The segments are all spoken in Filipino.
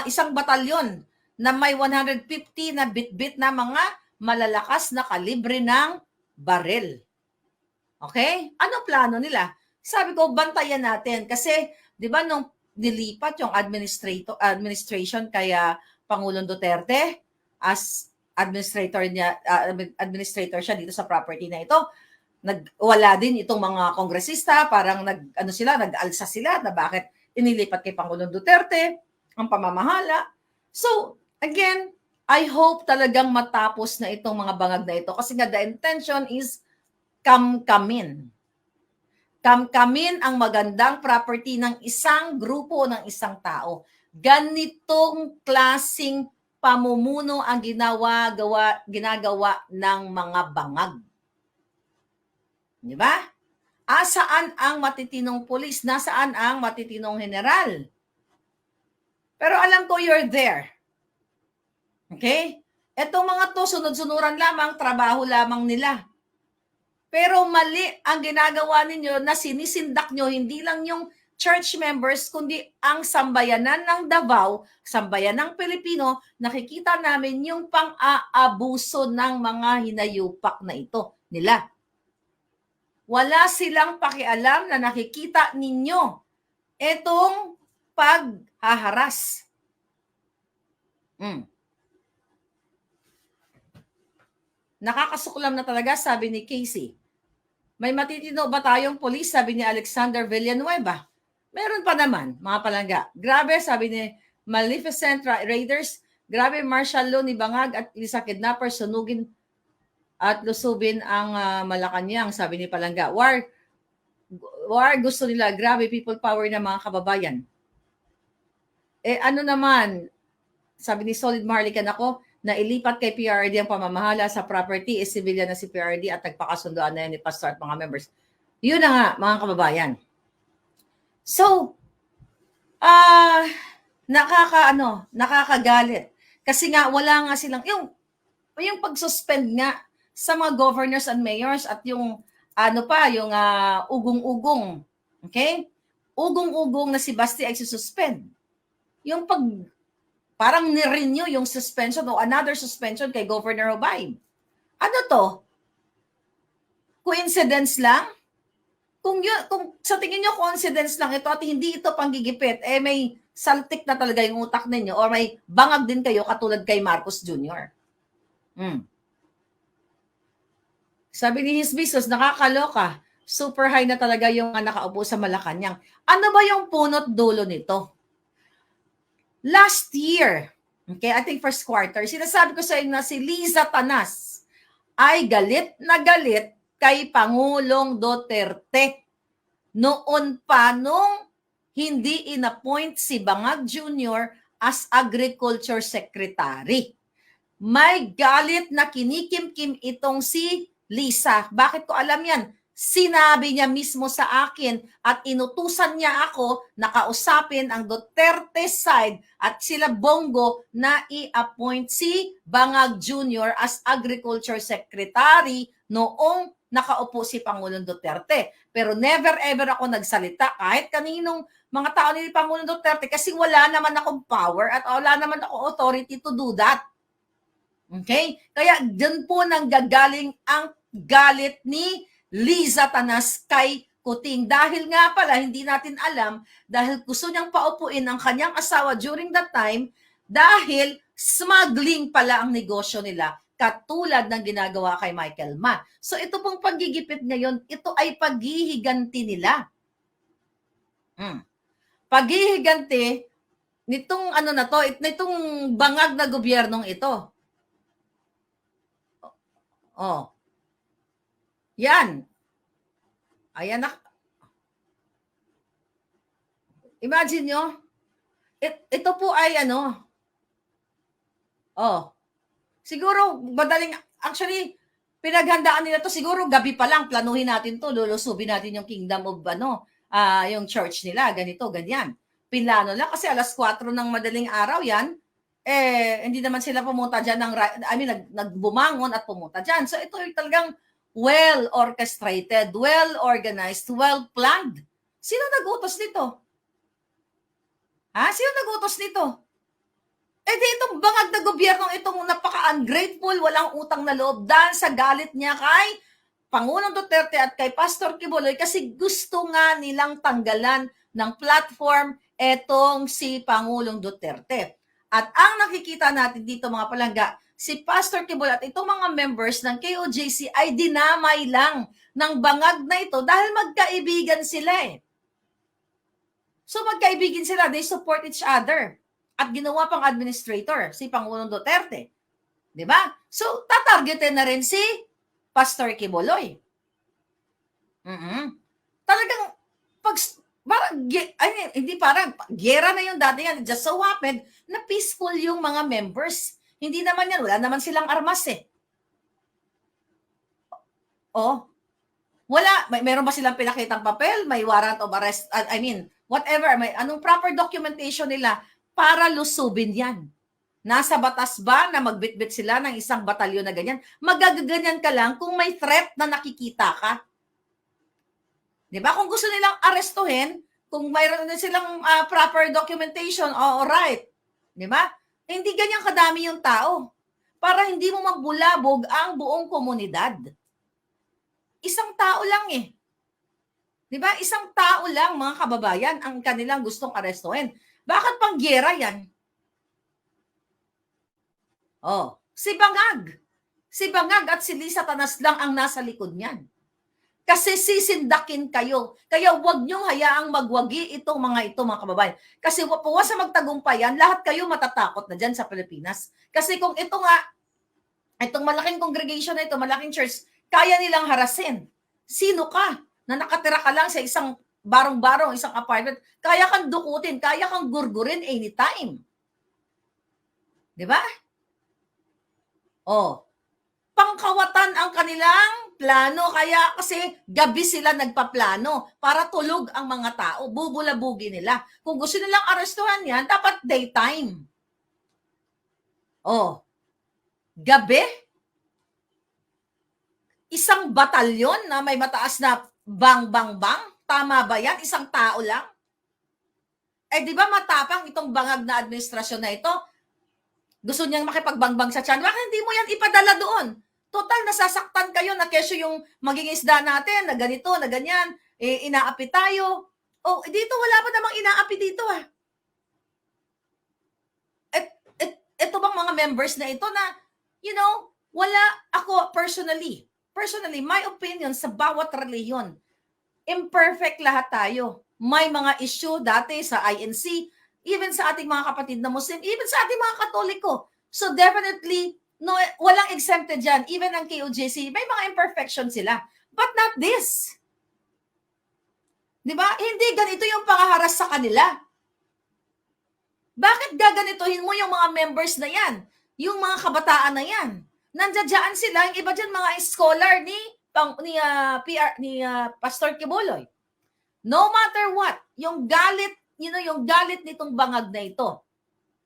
isang batalyon na may 150 na bit-bit na mga malalakas na kalibre ng baril. Okay? Ano plano nila? Sabi ko, bantayan natin. Kasi, di ba, nung nilipat yung administration kaya Pangulong Duterte as administrator siya dito sa property na ito, wala din itong mga kongresista, parang nag-alsa sila na bakit inilipat kay Pangulong Duterte ang pamamahala. So, again, I hope talagang matapos na itong mga bangag na ito kasi nga the intention is kamkamin. Kamkamin ang magandang property ng isang grupo, ng isang tao. Ganitong klasing pamumuno ang ginagawa ng mga bangag. Di ba? Saan ang matitinong pulis? Nasaan ang matitinong general? Pero alam ko you're there. Okay? Etong mga to, sunod-sunuran lamang, trabaho lamang nila. Pero mali ang ginagawa ninyo na sinisindak nyo, hindi lang yung church members, kundi ang sambayanan ng Davao, sambayanan ng Pilipino, nakikita namin yung pang-aabuso ng mga hinayupak na ito nila. Wala silang pakialam na nakikita ninyo itong paghaharas. Nakakasuklam na talaga, sabi ni Casey. May matitino ba tayong polis, sabi ni Alexander Villanueva. Meron pa naman, mga palangga. Grabe, sabi ni Maleficent Raiders. Grabe, martial law ni Bangag at isa kidnapper, sunugin at lusubin ang Malacanang, sabi ni Palangga. War gusto nila, grabe, people power na mga kababayan. Ano naman, sabi ni Solid Marlican ako, na ilipat kay PRD ang pamamahala sa property, civilian na si PRD at nagpakasundoan na yan ni Pastor at mga members. Yun na nga, mga kababayan. So, nakakagalit. Kasi nga, wala nga silang, yung pag-suspend nga sa mga governors and mayors at yung, ugong-ugong. Okay? Ugong-ugong na si Basti ay suspend. Yung parang ni-renew yung suspension o another suspension kay Governor Obaid. Ano to? Coincidence lang? Kung sa tingin nyo coincidence lang ito at hindi ito panggigipit, may saltik na talaga yung utak ninyo or may bangag din kayo katulad kay Marcos Jr. Sabi ni Hisbisos, nakakaloka. Super high na talaga yung nakaupo sa Malacanang. Ano ba yung punot dulo nito? Last year, okay, I think first quarter, sinasabi ko sa inyo na si Liza Tanas ay galit na galit kay Pangulong Duterte. Noon pa nung hindi inappoint si Bangag Jr. as Agriculture Secretary. May galit na kinikimkim itong si Liza. Bakit ko alam yan? Sinabi niya mismo sa akin at inutusan niya ako na kausapin ang Duterte side at sila Bongo na i-appoint si Bangag Jr. as Agriculture Secretary noong nakaupo si Pangulong Duterte. Pero never ever ako nagsalita kahit kaninong mga tao ni Pangulong Duterte kasi wala naman akong power at wala naman ako authority to do that. Okay? Kaya dyan po nanggagaling ang galit ni Liza Tanas kay Kuting. Dahil nga pala, hindi natin alam, dahil gusto niyang paupuin ang kanyang asawa during that time, dahil smuggling pala ang negosyo nila, katulad ng ginagawa kay Michael Ma. So ito pong paggigipit ngayon, ito ay paghihiganti nila. Paghihiganti nitong nitong bangag na gobyernong ito. Yan. Ayan na. Imagine nyo, ito po ay siguro actually, pinaghandaan nila to siguro gabi pa lang, planuhin natin to, lulusubin natin yung kingdom of yung church nila, ganito, ganyan. Pinlano lang kasi alas 4 ng madaling araw yan, hindi naman sila pumunta dyan, nagbumangon at pumunta dyan. So ito yung talagang well-orchestrated, well-organized, well-planned. Sino nag-utos nito? Ha? Sino nag-utos nito? Eh di itong bangag na gobyernong itong napaka-ungrateful, walang utang na loob dahil sa galit niya kay Pangulong Duterte at kay Pastor Quiboloy kasi gusto nga nilang tanggalan ng platform etong si Pangulong Duterte. At ang nakikita natin dito mga palangga, si Pastor Quiboloy at itong mga members ng KOJC ay dinamay lang ng bangag na ito dahil magkaibigan sila eh. So magkaibigan sila, they support each other. At ginawa pang administrator, si Pangulong Duterte. Di ba? So, tatargetin na rin si Pastor Quiboloy. Talagang, hindi parang, gera na yung dati yan. Just so happened na peaceful yung mga members. Hindi naman yan, wala naman silang armas eh. Oh, wala, meron ba silang pinakitang papel? May warrant of arrest, whatever, may anong proper documentation nila para lusubin yan. Nasa batas ba na magbitbit sila ng isang batalyon na ganyan? Magagaganyan ka lang kung may threat na nakikita ka. Di ba? Kung gusto nilang arestuhin, kung mayroon na silang proper documentation, alright. Di ba? Hindi ganyan kadami yung tao. Para hindi mo magbulabog ang buong komunidad. Isang tao lang eh. Di ba? Isang tao lang, mga kababayan, ang kanilang gustong arestuhin. Bakit pang gera yan? Oh, si Bangag. Si Bangag at si Lisa Tanas lang ang nasa likod niyan. Kasi sisindakin kayo. Kaya huwag niyong hayaang magwagi itong mga kababayan. Kasi puwa sa magtagumpayan, lahat kayo matatakot na dyan sa Pilipinas. Kasi kung ito nga, itong malaking congregation na ito, malaking church, kaya nilang harasin. Sino ka na nakatira ka lang sa isang barong-barong, isang apartment, kaya kang dukutin, kaya kang gurgurin anytime. Di ba? Oh, pangkawatan ang kanilang plano, kaya kasi gabi sila nagpaplano para tulog ang mga tao, bubulabugi nila. Kung gusto nilang arestuhan yan, dapat daytime. Oh, gabi? Isang batalyon na may mataas na bang? Tama ba yan? Isang tao lang? Eh di ba matapang itong bangag na administrasyon na ito? Gusto niyang makipagbangbang sa tiyan. Bakit hindi mo yan ipadala doon? Total, nasasaktan kayo na kesyo yung maging isda natin, na ganito, na ganyan, inaapi tayo. Oh, dito wala pa namang inaapi dito ah. Ito bang mga members na ito na, wala ako personally, my opinion sa bawat reliyon, imperfect lahat tayo. May mga issue dati sa INC, even sa ating mga kapatid na Muslim, even sa ating mga Katoliko. So definitely, no, walang exempted dyan. Even ang KOJC, may mga imperfection sila. But not this. Di ba? Hindi ganito yung pangaharas sa kanila. Bakit gaganituhin mo yung mga members na yan? Yung mga kabataan na yan? Nandiyan sila, yung iba dyan mga scholar ni Pastor Quiboloy. No matter what, yung galit, yung galit nitong bangag na ito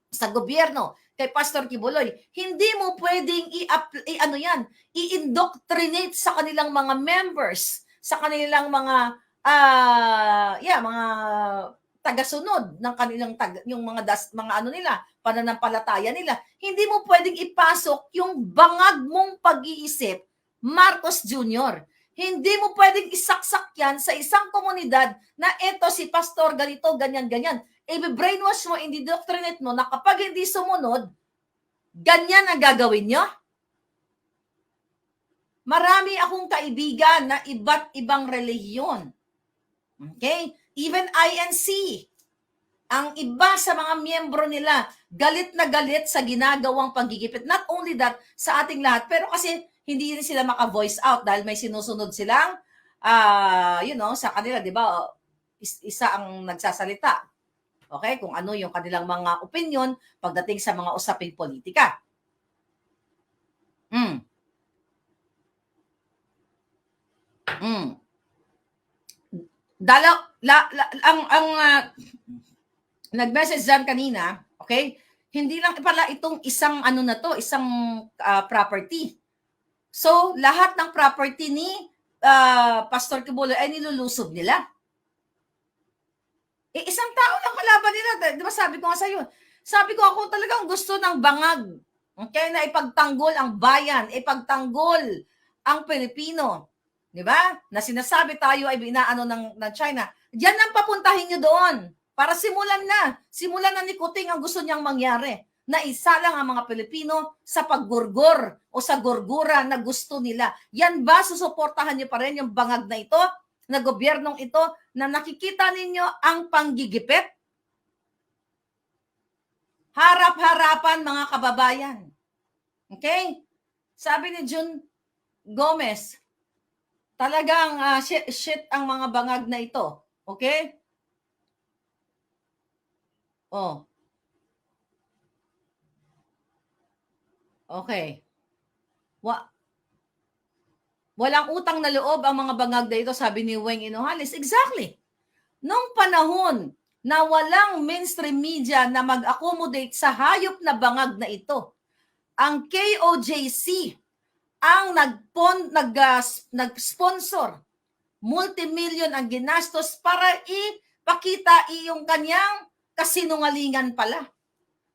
sa gobyerno kay Pastor Quiboloy, hindi mo pwedeng i-indoctrinate sa kanilang mga members, sa kanilang mga mga tagasunod ng kanilang yung mga nila, pananampalataya nila. Hindi mo pwedeng ipasok yung bangag mong pag-iisip, Marcos Jr. Hindi mo pwedeng isaksak yan sa isang komunidad na eto si pastor ganito, ganyan. I-brainwash mo, indoctrinate mo na kapag hindi sumunod, ganyan ang gagawin nyo. Marami akong kaibigan na iba't ibang relihiyon. Okay? Even INC. Ang iba sa mga miyembro nila, galit na galit sa ginagawang paggigipit. Not only that, sa ating lahat, pero kasi hindi rin sila maka-voice out dahil may sinusunod silang, sa kanila, di ba, isa ang nagsasalita. Okay? Kung ano yung kanilang mga opinion pagdating sa mga usaping politika. Nag-message dyan kanina, okay? Hindi lang pala itong isang isang property. So, lahat ng property ni Pastor Quiboloy ay nilulusob nila. Isang tao lang kalaban nila. Di ba sabi ko nga sa'yo, sabi ko ako talagang gusto ng bangag. Okay, na ipagtanggol ang bayan, ipagtanggol ang Pilipino. Di ba? Na sinasabi tayo ay binaano ng China. Diyan ang papuntahin nyo doon. Para simulan na ni Kuting ang gusto niyang mangyari. Na isa lang ang mga Pilipino sa paggurgur o sa gurgura na gusto nila. Yan ba susuportahan niyo pa rin yung bangag na ito? Na gobyernong ito na nakikita ninyo ang panggigipit? Harap-harapan mga kababayan. Okay? Sabi ni Jun Gomez, talagang shit ang mga bangag na ito. Okay? Oh. Okay. Walang utang na loob ang mga bangag na ito, sabi ni Weng Inohalis. Exactly. Nung panahon na walang mainstream media na mag-accommodate sa hayop na bangag na ito, ang KOJC ang nag-sponsor. Multimillion ang ginastos para ipakita yung kanyang kasinungalingan pala.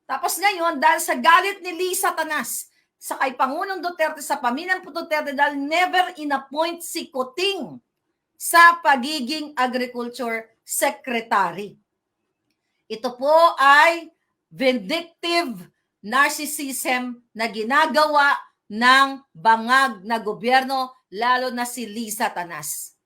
Tapos ngayon, dahil sa galit ni Lisa Tanas, sa kay Pangulong Duterte, sa pamilyang Duterte, dahil never inappoint si Kuting sa pagiging Agriculture Secretary. Ito po ay vindictive narcissism na ginagawa ng bangag na gobyerno, lalo na si Lisa Tanas.